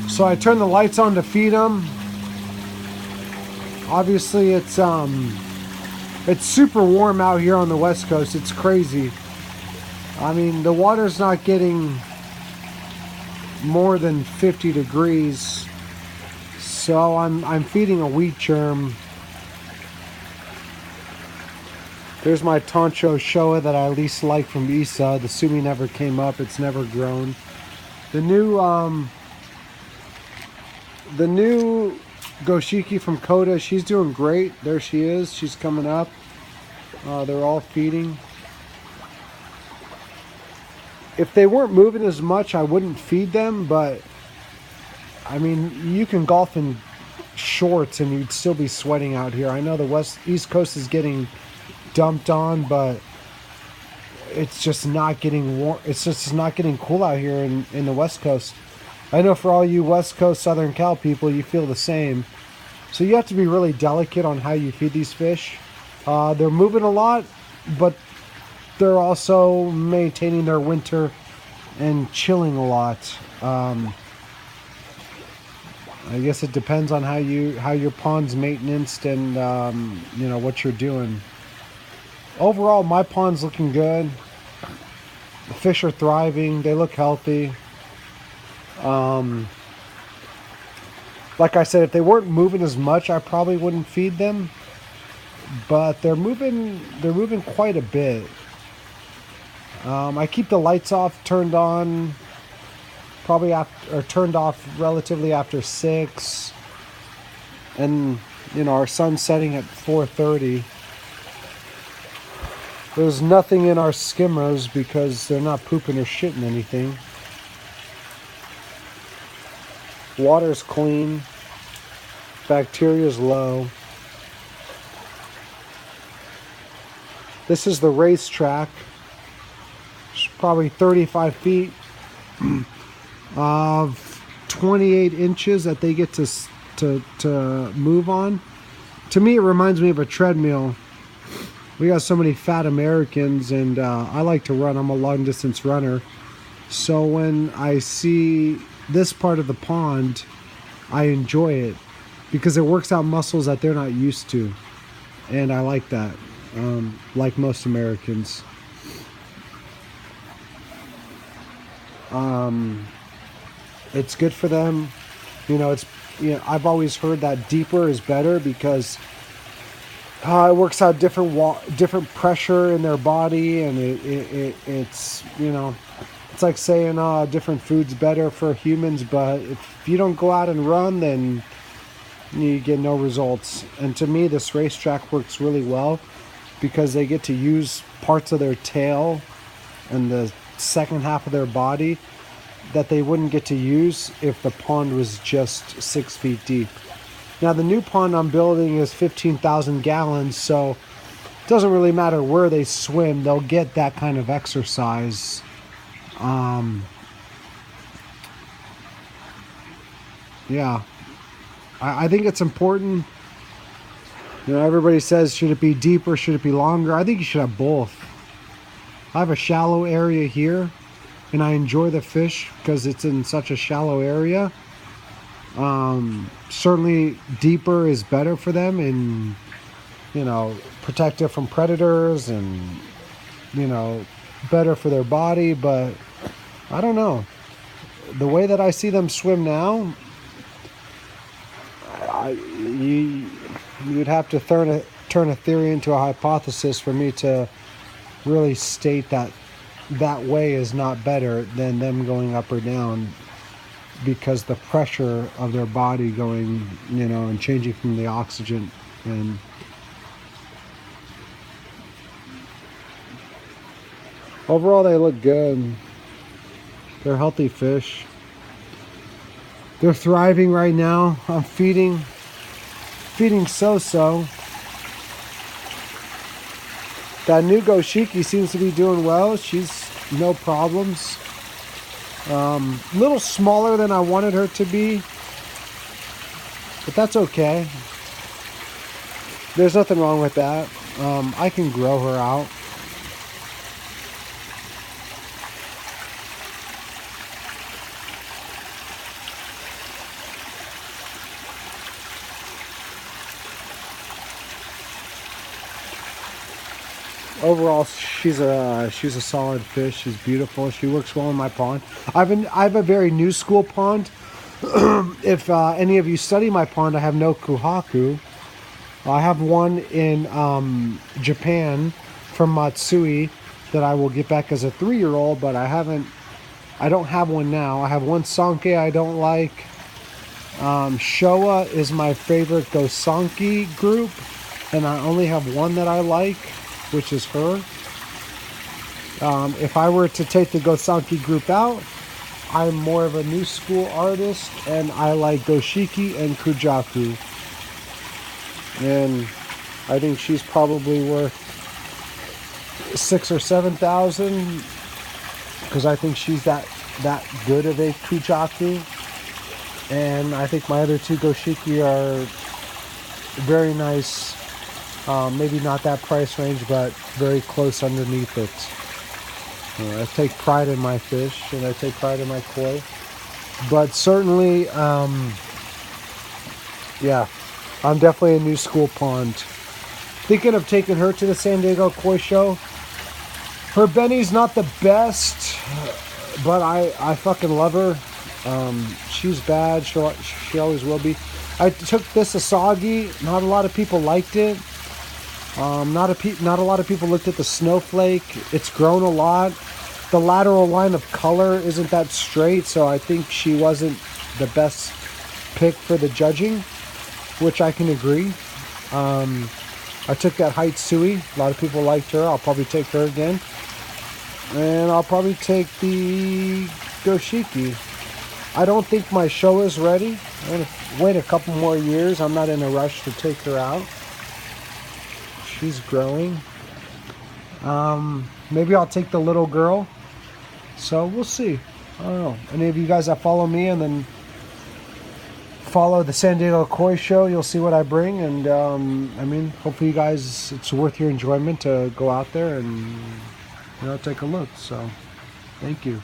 So I turned the lights on to feed them. Obviously, it's super warm out here on the West Coast. It's crazy. I mean, the water's not getting more than 50 degrees. So I'm feeding a wheat germ. There's my Toncho Showa that I least like from Isa. The Sumi never came up. It's never grown. The new Goshiki from Koda, she's doing great. There she is. She's coming up. They're all feeding. If they weren't moving as much, I wouldn't feed them, but I mean, you can golf in shorts and you'd still be sweating out here. I know the East Coast is getting dumped on, but it's just not getting warm. It's just not getting cool out here in the West Coast. I know for all you West Coast, Southern Cal people, you feel the same. So you have to be really delicate on how you feed these fish. They're moving a lot, but they're also maintaining their winter and chilling a lot. I guess it depends on how your pond's maintenance and what you're doing. Overall, my pond's looking good. The fish are thriving. They look healthy. Like I said, if they weren't moving as much, I probably wouldn't feed them. But they're moving quite a bit. I keep the lights off, turned on, turned off relatively after 6, and our sun's setting at 4:30. There's nothing in our skimmers because they're not pooping or shitting anything. Water's clean, bacteria's low. This is the racetrack. It's probably 35 feet of 28 inches that they get to move on. To me, it reminds me of a treadmill. We got so many fat Americans, and I like to run. I'm a long distance runner. So when I see this part of the pond, I enjoy it because it works out muscles that they're not used to. And I like that, like most Americans. It's good for them. I've always heard that deeper is better because it works out different pressure in their body, and it's it's like saying different food's better for humans, but if you don't go out and run, then you get no results. And to me, this racetrack works really well because they get to use parts of their tail and the second half of their body that they wouldn't get to use if the pond was just 6 feet deep. Now, the new pond I'm building is 15,000 gallons, so it doesn't really matter where they swim. They'll get that kind of exercise. Yeah, I think it's important. Everybody says, should it be deeper? Should it be longer? I think you should have both. I have a shallow area here, and I enjoy the fish because it's in such a shallow area. Certainly deeper is better for them and, protect it from predators and, better for their body. But I don't know. The way that I see them swim now, you'd have to turn a theory into a hypothesis for me to really state that way is not better than them going up or down, because the pressure of their body going, and changing from the oxygen. And overall, they look good. They're healthy fish. They're thriving right now. I'm feeding so-so. That new Goshiki seems to be doing well. She's no problems. A little smaller than I wanted her to be, but that's okay. There's nothing wrong with that. I can grow her out. overall, she's a solid fish. She's beautiful. She works well in my pond. I have a very new school pond. If any of you study my pond, I have no Kohaku. I have one in Japan from Matsui that I will get back as a 3-year-old, but I don't have one now. I have one Sanke I don't like. Showa is my favorite Gosanki group, and I only have one that I like, which is her. If I were to take the Gosanki group out, I'm more of a new school artist, and I like Goshiki and Kujaku. And I think she's probably worth 6,000 or 7,000 because I think she's that good of a Kujaku. And I think my other two Goshiki are very nice. Maybe not that price range, but very close underneath it. I take pride in my fish, and I take pride in my koi. But certainly, yeah, I'm definitely a new school pond. Thinking of taking her to the San Diego Koi Show. Her Benny's not the best, but I fucking love her. She's bad. She always will be. I took this Asagi. Not a lot of people liked it. Not a lot of people looked at the snowflake. It's grown a lot. The lateral line of color isn't that straight, so I think she wasn't the best pick for the judging, which I can agree. I took that Haitsui. A lot of people liked her. I'll probably take her again. And I'll probably take the Goshiki. I don't think my show is ready. I'm going to wait a couple more years. I'm not in a rush to take her out. She's growing. Maybe I'll take the little girl. So we'll see. I don't know. Any of you guys that follow me and then follow the San Diego Koi Show, you'll see what I bring. And I mean, hopefully you guys, it's worth your enjoyment to go out there and take a look. So thank you.